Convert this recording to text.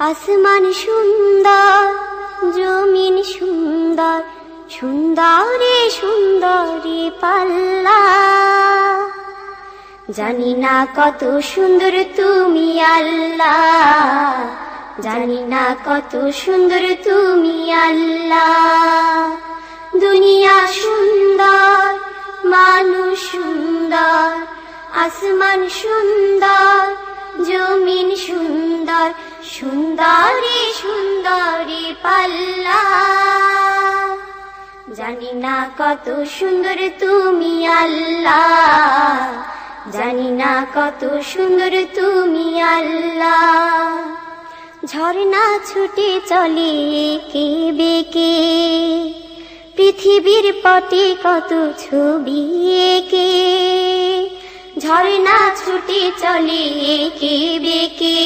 আসমান সুন্দর, জমিন সুন্দর, সুন্দরে সুন্দরে পাল্লা। জানি না কত সুন্দর তুমি আল্লাহ, জানি না কত সুন্দর তুমি আল্লাহ। দুনিয়া সুন্দর, মানুষ সুন্দর, আসমান সুন্দর, জমিন সুন্দর, সুন্দরে সুন্দরে পাল্লা। জানি না কত সুন্দর তুমি আল্লাহ, জানি না কত সুন্দর তুমি আল্লাহ। ঝর্ণা ছুটে চলে এঁকে বেঁকে, পৃথিবীর পটে কত ছবি এঁকে। ঝর্ণা ছুটে চলে এঁকে বেঁকে,